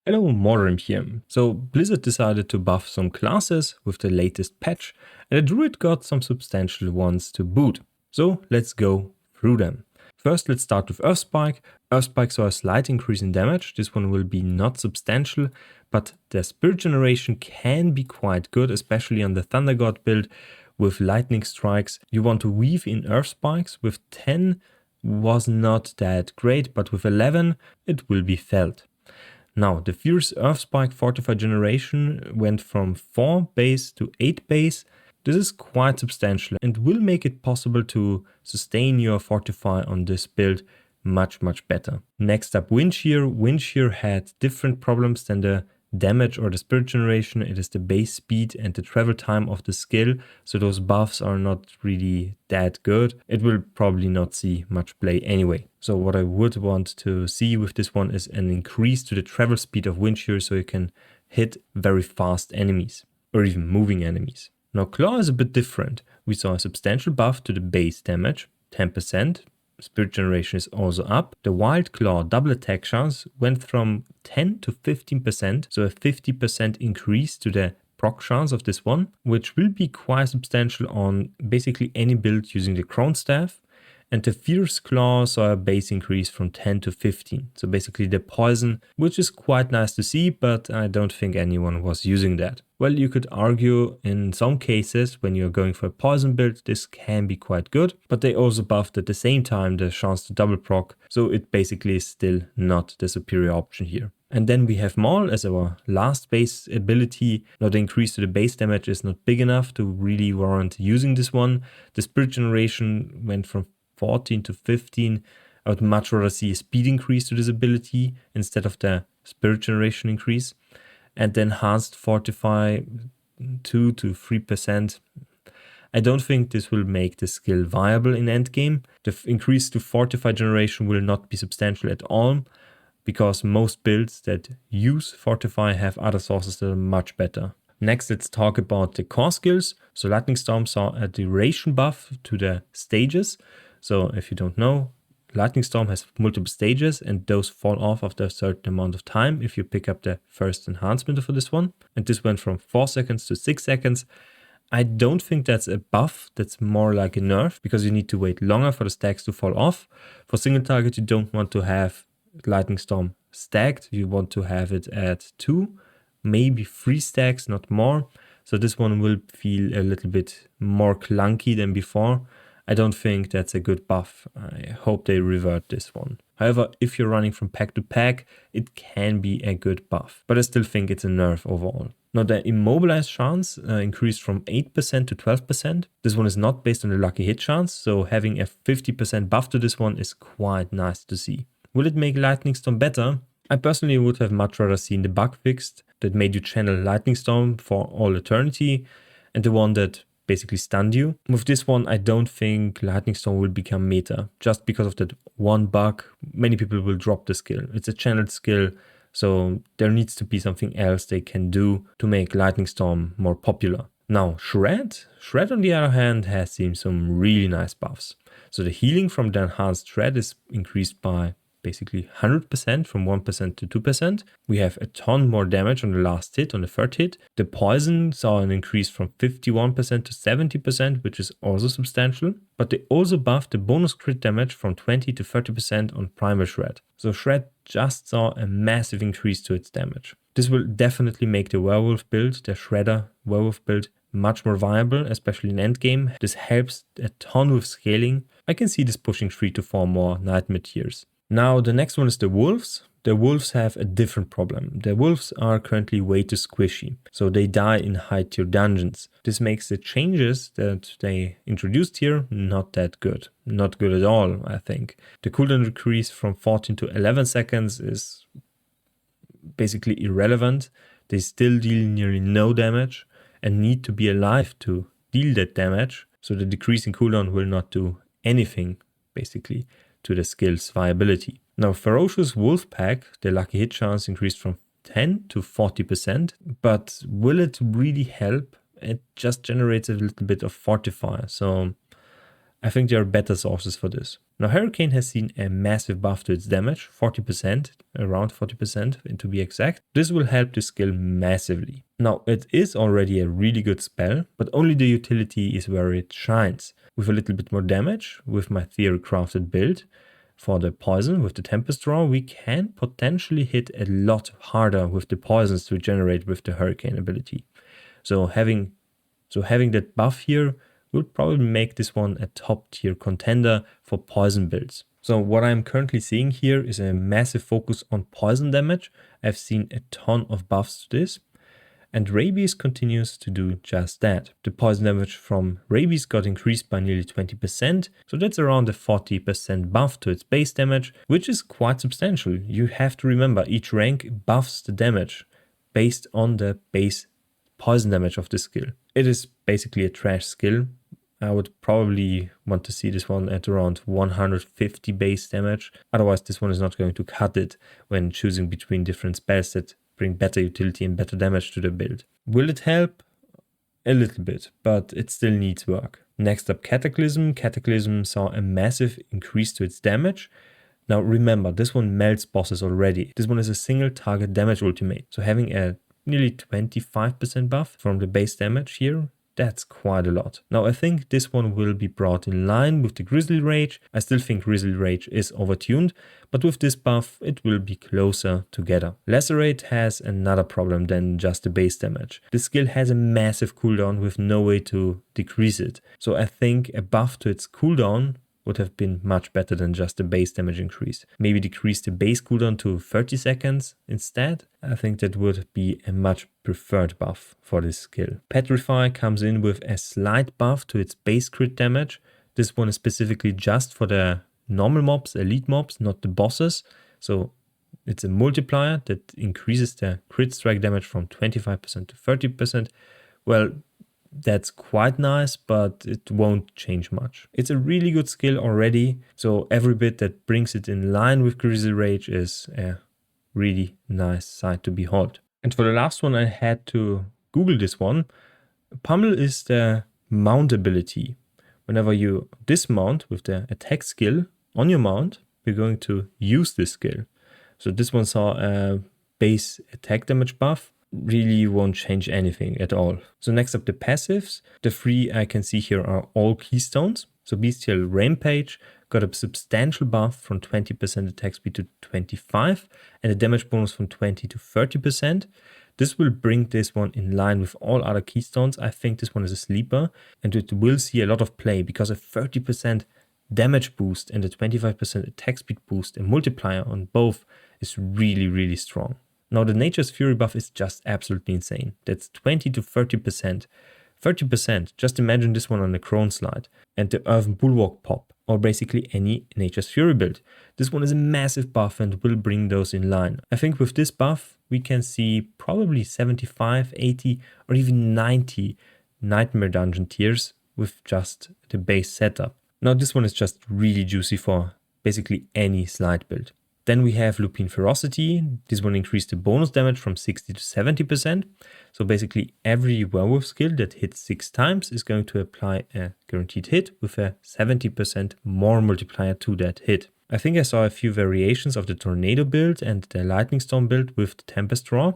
Hello, Modern here. So Blizzard decided to buff some classes with the latest patch, and the Druid got some substantial ones to boot. So let's go through them. First, let's start with Earthspike. Earthspike saw a slight increase in damage. This one will be not substantial, but the Spirit Generation can be quite good, especially on the Thunder God build with lightning strikes. You want to weave in Earthspikes. With 10 was not that great, but with 11 it will be felt. Now, the Fierce Earthspike Fortified Generation went from 4 base to 8 base. This is quite substantial and will make it possible to sustain your Fortify on this build much better. Next up, Windshear. Windshear had different problems than the damage or the Spirit Generation. It is the base speed and the travel time of the skill, so those buffs are not really that good. It will probably not see much play anyway. So what I would want to see with this one is an increase to the travel speed of Windshear, so you can hit very fast enemies or even moving enemies. Now Claw is a bit different. We saw a substantial buff to the base damage, 10%. Spirit Generation is also up. The Wild Claw double attack chance went from 10 to 15%, so a 50% increase to the proc chance of this one, which will be quite substantial on basically any build using the Crown Staff. And the Fierce Claw saw a base increase from 10 to 15, so basically the poison, which is quite nice to see, but I don't think anyone was using that. Well, you could argue in some cases when you're going for a poison build, this can be quite good, but they also buffed at the same time the chance to double proc, so it basically is still not the superior option here. And then we have Maul as our last base ability. Now the increase to the base damage is not big enough to really warrant using this one. The Spirit Generation went from 14 to 15. I would much rather see a speed increase to this ability instead of the Spirit Generation increase. And the enhanced Fortify 2 to 3%. I don't think this will make the skill viable in endgame. The increase to Fortify Generation will not be substantial at all, because most builds that use Fortify have other sources that are much better. Next, let's talk about the core skills. So Lightning Storm saw a duration buff to the stages. So if you don't know, Lightning Storm has multiple stages and those fall off after a certain amount of time if you pick up the first enhancement for this one. And this went from 4 seconds to 6 seconds. I don't think that's a buff, that's more like a nerf, because you need to wait longer for the stacks to fall off. For single target, you don't want to have Lightning Storm stacked, you want to have it at 2, maybe 3 stacks, not more. So this one will feel a little bit more clunky than before. I don't think that's a good buff. I hope they revert this one. However, if you're running from pack to pack, it can be a good buff, but I still think it's a nerf overall. Now the immobilized chance increased from 8% to 12%. This one is not based on the lucky hit chance, so having a 50% buff to this one is quite nice to see. Will it make Lightning Storm better? I personally would have much rather seen the bug fixed that made you channel Lightning Storm for all eternity, and the one that basically stunned you. With this one, I don't think Lightning Storm will become meta. Just because of that one bug, many people will drop the skill. It's a channeled skill, so there needs to be something else they can do to make Lightning Storm more popular. Now, Shred on the other hand has seen some really nice buffs. So the healing from the enhanced Shred is increased by basically 100% from 1% to 2%. We have a ton more damage on the last hit, on the third hit. The poison saw an increase from 51% to 70%, which is also substantial. But they also buffed the bonus crit damage from 20 to 30% on Primal Shred. So Shred just saw a massive increase to its damage. This will definitely make the werewolf build, the Shredder werewolf build, much more viable, especially in endgame. This helps a ton with scaling. I can see this pushing 3 to 4 more Nightmare tiers. Now the next one is the wolves. The wolves have a different problem. The wolves are currently way too squishy, so they die in high tier dungeons. This makes the changes that they introduced here not that good. Not good at all, I think. The cooldown decrease from 14 to 11 seconds is basically irrelevant. They still deal nearly no damage and need to be alive to deal that damage. So the decrease in cooldown will not do anything, basically, to the skill's viability. Now Ferocious Wolf Pack, the lucky hit chance increased from 10 to 40%, but will it really help? It just generates a little bit of Fortify, so I think there are better sources for this. Now Hurricane has seen a massive buff to its damage, 40%, around 40% to be exact. This will help the skill massively. Now it is already a really good spell, but only the utility is where it shines. With a little bit more damage, with my theory crafted build, for the poison with the Tempest Draw, we can potentially hit a lot harder with the poisons to generate with the Hurricane ability. So having that buff here will probably make this one a top tier contender for poison builds. So what I'm currently seeing here is a massive focus on poison damage. I've seen a ton of buffs to this. And Rabies continues to do just that. The poison damage from Rabies got increased by nearly 20%, so that's around a 40% buff to its base damage, which is quite substantial. You have to remember, each rank buffs the damage based on the base poison damage of the skill. It is basically a trash skill. I would probably want to see this one at around 150 base damage. Otherwise, this one is not going to cut it when choosing between different spells that bring better utility and better damage to the build. Will it help? A little bit, but it still needs work. Next up, Cataclysm. Cataclysm saw a massive increase to its damage. Now remember, this one melts bosses already. This one is a single target damage ultimate. So having a nearly 25% buff from the base damage here, that's quite a lot. Now I think this one will be brought in line with the Grizzly Rage. I still think Grizzly Rage is overtuned, but with this buff it will be closer together. Lacerate has another problem than just the base damage. This skill has a massive cooldown with no way to decrease it. So I think a buff to its cooldown would have been much better than just the base damage increase. Maybe decrease the base cooldown to 30 seconds instead. I think that would be a much preferred buff for this skill. Petrify comes in with a slight buff to its base crit damage. This one is specifically just for the normal mobs, elite mobs, not the bosses. So it's a multiplier that increases the crit strike damage from 25% to 30%. Well, that's quite nice, but it won't change much. It's a really good skill already, so every bit that brings it in line with Grizzly Rage is a really nice sight to behold. And for the last one, I had to Google this one. Pummel is the mount ability. Whenever you dismount with the attack skill on your mount, you're going to use this skill. So this one saw a base attack damage buff. Really won't change anything at all. So next up, the passives. The three I can see here are all keystones. So Bestial Rampage got a substantial buff from 20% attack speed to 25% and a damage bonus from 20 to 30%. This will bring this one in line with all other keystones. I think this one is a sleeper and it will see a lot of play because a 30% damage boost and a 25% attack speed boost and multiplier on both is really, really strong. Now the Nature's Fury buff is just absolutely insane. That's 20 to 30%. 30%, just imagine this one on the Crone slide. And the Earthen Bulwark pop, or basically any Nature's Fury build. This one is a massive buff and will bring those in line. I think with this buff, we can see probably 75, 80, or even 90 Nightmare Dungeon tiers with just the base setup. Now this one is just really juicy for basically any slide build. Then we have Lupine Ferocity. This one increased the bonus damage from 60 to 70%. So basically every werewolf skill that hits 6 times is going to apply a guaranteed hit with a 70% more multiplier to that hit. I think I saw a few variations of the Tornado build and the Lightning Storm build with the Tempest Draw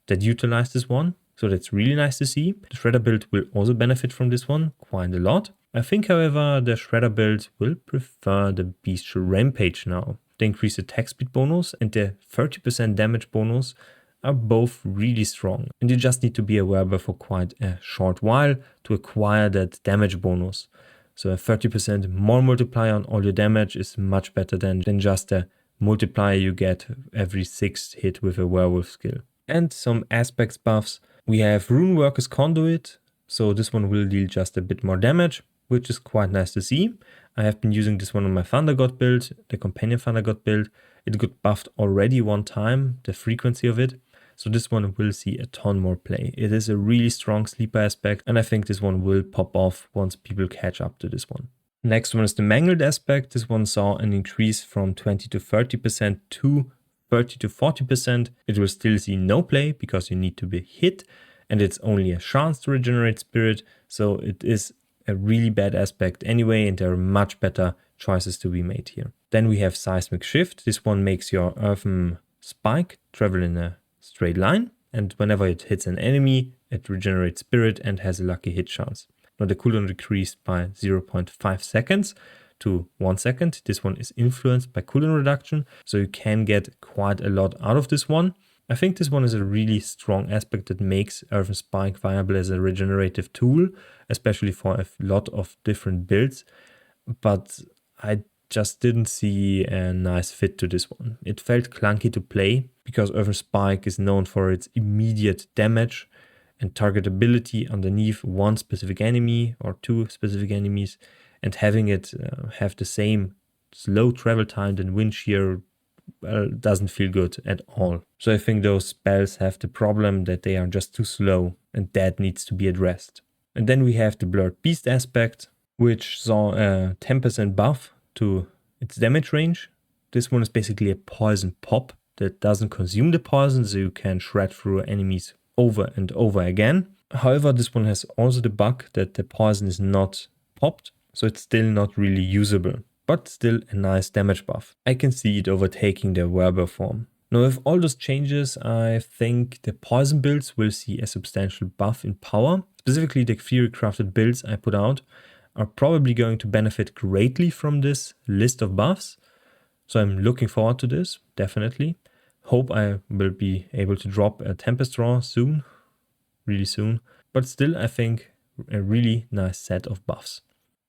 that utilize this one. So that's really nice to see. The Shredder build will also benefit from this one quite a lot. I think, however, the Shredder build will prefer the Bestial Rampage now. The increased attack speed bonus and the 30% damage bonus are both really strong. And you just need to be a werewolf for quite a short while to acquire that damage bonus. So a 30% more multiplier on all your damage is much better than just a multiplier you get every 6th hit with a werewolf skill. And some aspects buffs. We have Rune Worker's Conduit. So this one will deal just a bit more damage, which is quite nice to see. I have been using this one on my Thunder God build, the Companion Thunder God build. It got buffed already one time, the frequency of it. So this one will see a ton more play. It is a really strong sleeper aspect, and I think this one will pop off once people catch up to this one. Next one is the Mangled aspect. This one saw an increase from 20 to 30% to 30 to 40%. It will still see no play because you need to be hit, and it's only a chance to regenerate spirit. So it is a really bad aspect anyway, and there are much better choices to be made here. Then we have Seismic Shift. This one makes your Earthen Spike travel in a straight line, and whenever it hits an enemy, it regenerates Spirit and has a lucky hit chance. Now the cooldown decreased by 0.5 seconds to 1 second. This one is influenced by cooldown reduction, so you can get quite a lot out of this one. I think this one is a really strong aspect that makes Earthen Spike viable as a regenerative tool, especially for a lot of different builds, but I just didn't see a nice fit to this one. It felt clunky to play because Earthen Spike is known for its immediate damage and targetability underneath one specific enemy or two specific enemies, and having it have the same slow travel time than Wind Shear doesn't feel good at all. So I think those spells have the problem that they are just too slow, and that needs to be addressed. And then we have the Blurred Beast aspect, which saw a 10% buff to its damage range. This one is basically a poison pop that doesn't consume the poison, so you can shred through enemies over and over again. However, this one has also the bug that the poison is not popped, so it's still not really usable, but still a nice damage buff. I can see it overtaking the Werber form. Now with all those changes, I think the poison builds will see a substantial buff in power. Specifically the theory crafted builds I put out are probably going to benefit greatly from this list of buffs. So I'm looking forward to this, definitely. Hope I will be able to drop a Tempest Draw soon, really soon. But still, I think a really nice set of buffs.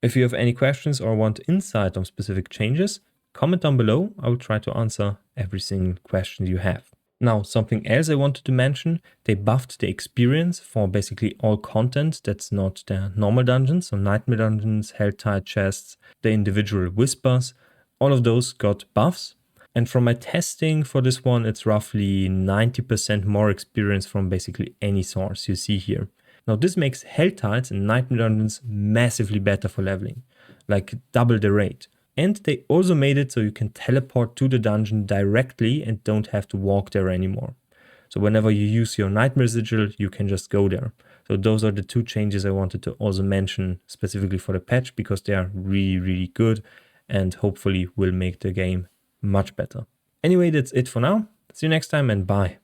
If you have any questions or want insight on specific changes, comment down below. I will try to answer every single question you have. Now, something else I wanted to mention, they buffed the experience for basically all content that's not the normal dungeons, so Nightmare Dungeons, Helltide chests, the individual whispers, all of those got buffs. And from my testing for this one, it's roughly 90% more experience from basically any source you see here. Now this makes Helltides and Nightmare Dungeons massively better for leveling, like double the rate. And they also made it so you can teleport to the dungeon directly and don't have to walk there anymore. So whenever you use your Nightmare Sigil, you can just go there. So those are the two changes I wanted to also mention specifically for the patch, because they are really, really good and hopefully will make the game much better. Anyway, that's it for now. See you next time and bye.